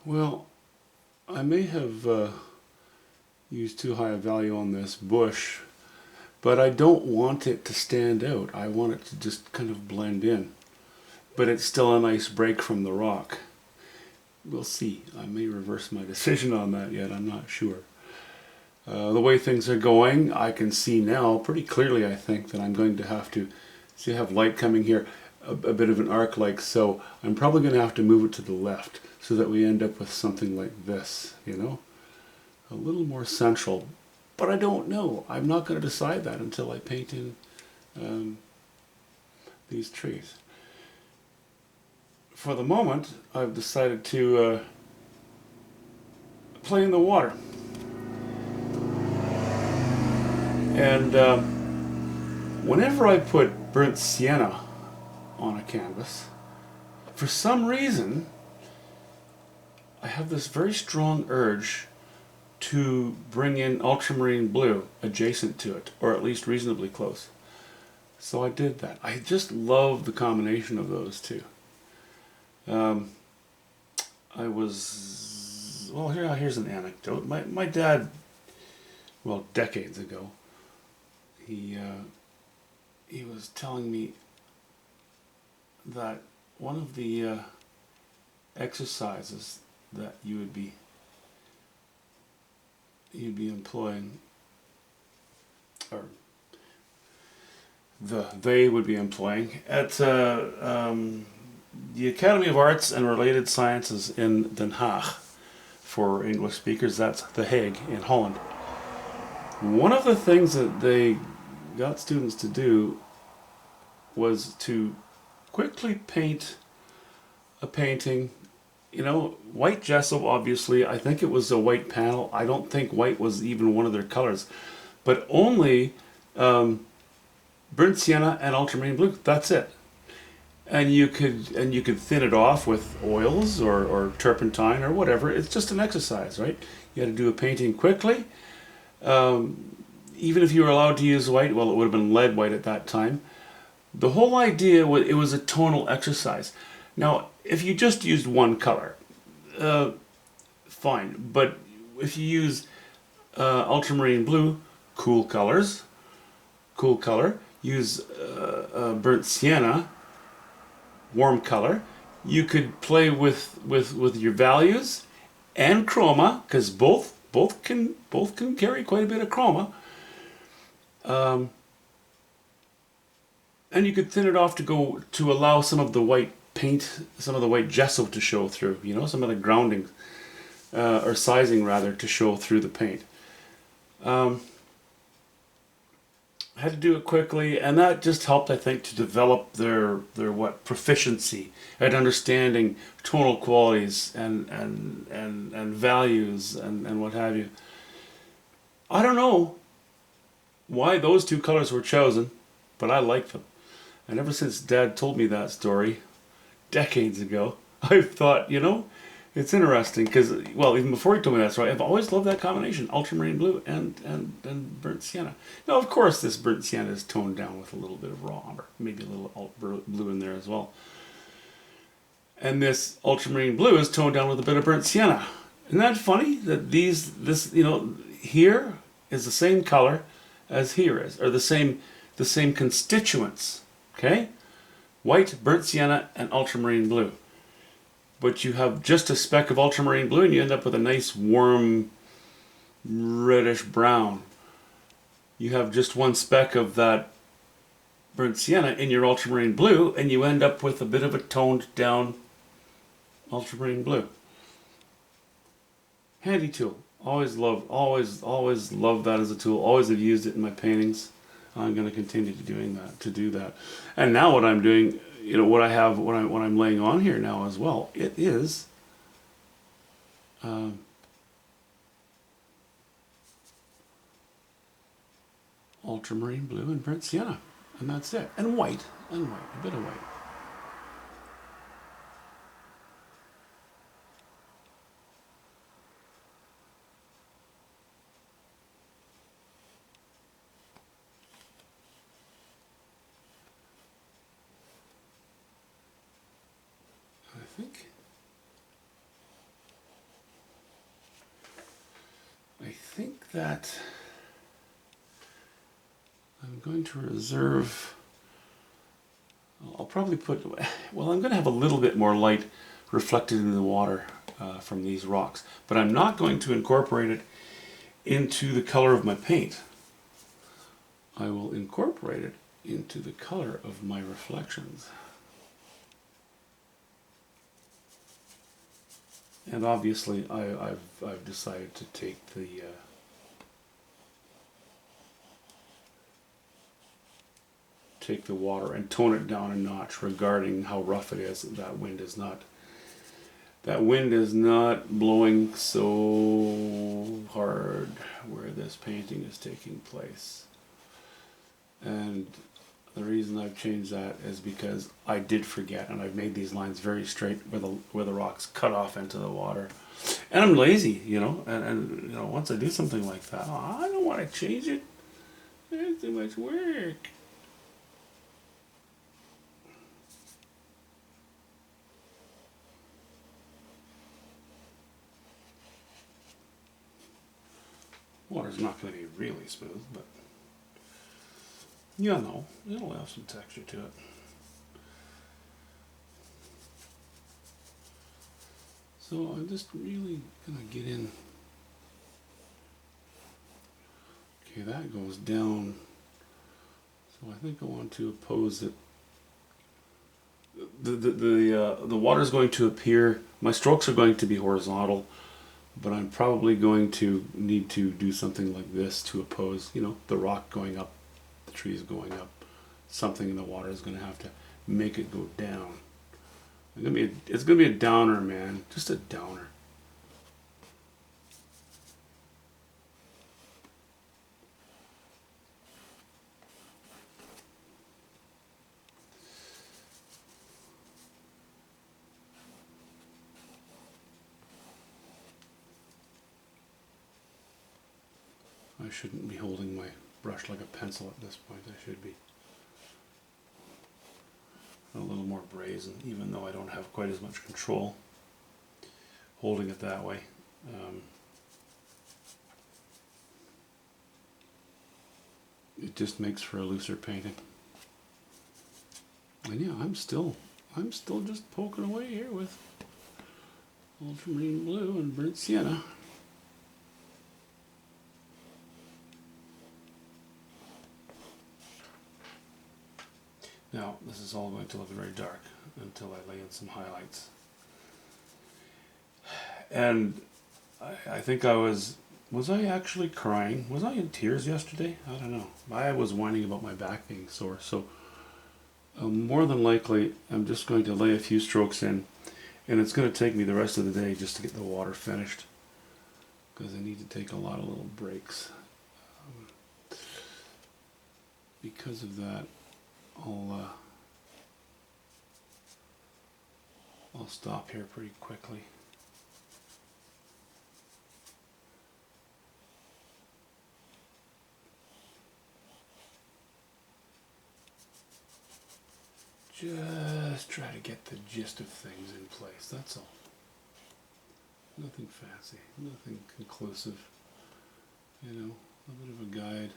Well, I may have used too high a value on this bush, but I don't want it to stand out. I want it to just kind of blend in. But it's still a nice break from the rock. We'll see. I may reverse my decision on that yet. I'm not sure. The way things are going, I can see now pretty clearly, I think, that I'm going to have to see I have light coming here, a bit of an arc like so. I'm probably going to have to move it to the left so that we end up with something like this, you know? A little more central. But I don't know. I'm not going to decide that until I paint in these trees. For the moment, I've decided to play in the water. And whenever I put burnt sienna on a canvas, for some reason, I have this very strong urge to bring in ultramarine blue adjacent to it, or at least reasonably close. So I did that. I just love the combination of those two. Here's an anecdote. My dad, well, decades ago, he was telling me that one of the exercises that you'd be employing, or they would be employing at the Academy of Arts and Related Sciences in Den Haag. For English speakers, that's The Hague in Holland. One of the things that they got students to do was to quickly paint a painting, you know, white gesso, obviously. I think it was a white panel. I don't think white was even one of their colors, but only burnt sienna and ultramarine blue. That's it. And you could thin it off with oils or turpentine or whatever. It's just an exercise, right? You had to do a painting quickly. Even if you were allowed to use white, well, it would have been lead white at that time. The whole idea was it was a tonal exercise. Now, if you just used one color, fine. But if you use ultramarine blue, cool color. Use burnt sienna, warm color. You could play with your values and chroma, because both can carry quite a bit of chroma. And you could thin it off to allow some of the white paint, some of the white gesso to show through. You know, some of the grounding or sizing rather to show through the paint. I had to do it quickly, and that just helped, I think, to develop their proficiency at understanding tonal qualities and values and what have you. I don't know why those two colors were chosen, but I like them. And ever since Dad told me that story decades ago, I've thought, you know, it's interesting because, well, even before he told me that story, I've always loved that combination, ultramarine blue and burnt sienna. Now, of course, this burnt sienna is toned down with a little bit of raw umber, maybe a little blue in there as well. And this ultramarine blue is toned down with a bit of burnt sienna. Isn't that funny that here is the same color as here is, or the same constituents, okay? White, burnt sienna, and ultramarine blue. But you have just a speck of ultramarine blue and you end up with a nice warm reddish brown. You have just one speck of that burnt sienna in your ultramarine blue and you end up with a bit of a toned down ultramarine blue. Handy tool. Always love that as a tool. Always have used it in my paintings. I'm going to continue to do that. And now what I'm doing, you know, what I'm laying on here now as well, it is ultramarine blue and burnt sienna, and that's it. And white, a bit of white. I think that I'm going to reserve, I'll probably put, well, I'm going to have a little bit more light reflected in the water from these rocks, but I'm not going to incorporate it into the color of my paint. I will incorporate it into the color of my reflections. And obviously I've decided to take the water and tone it down a notch regarding how rough it is. That wind is not blowing so hard where this painting is taking place. And the reason I've changed that is because I did forget, and I've made these lines very straight where the rocks cut off into the water. And I'm lazy, you know, and you know, once I do something like that, I don't want to change it. It's too much work. Water's not going to be really smooth, but you know, it'll have some texture to it. So I'm just really going to get in. Okay, that goes down. So I think I want to oppose it. The water is going to appear. My strokes are going to be horizontal, but I'm probably going to need to do something like this to oppose, you know, the rock going up, the trees going up. Something in the water is going to have to make it go down. It's going to be a downer, man. Just a downer. I shouldn't be holding my brush like a pencil at this point. I should be a little more brazen, even though I don't have quite as much control holding it that way. It just makes for a looser painting. And yeah, I'm still just poking away here with ultramarine blue and burnt sienna. Now, this is all going to look very dark until I lay in some highlights. And I think was I actually crying? Was I in tears yesterday? I don't know. I was whining about my back being sore, so more than likely I'm just going to lay a few strokes in, and it's going to take me the rest of the day just to get the water finished, because I need to take a lot of little breaks. Because of that, I'll stop here pretty quickly. Just try to get the gist of things in place, that's all. Nothing fancy, nothing conclusive. You know, a bit of a guide.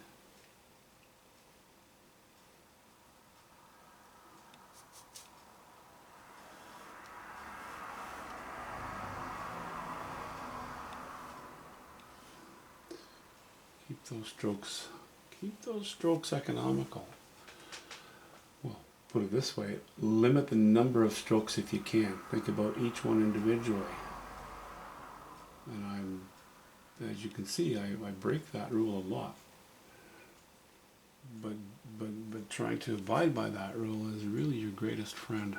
Keep those strokes economical. Well, put it this way, limit the number of strokes if you can. Think about each one individually. And as you can see, I break that rule a lot. But trying to abide by that rule is really your greatest friend.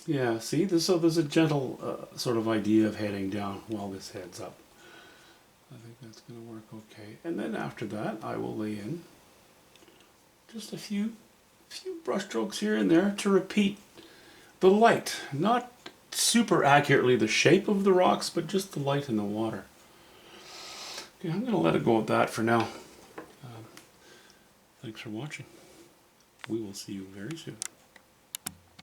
Yeah, see, so there's a gentle sort of idea of heading down while this heads up. I think that's going to work okay. And then after that, I will lay in just a few brush strokes here and there to repeat the light. Not super accurately the shape of the rocks, but just the light in the water. Okay, I'm going to let it go at that for now. Thanks for watching. We will see you very soon.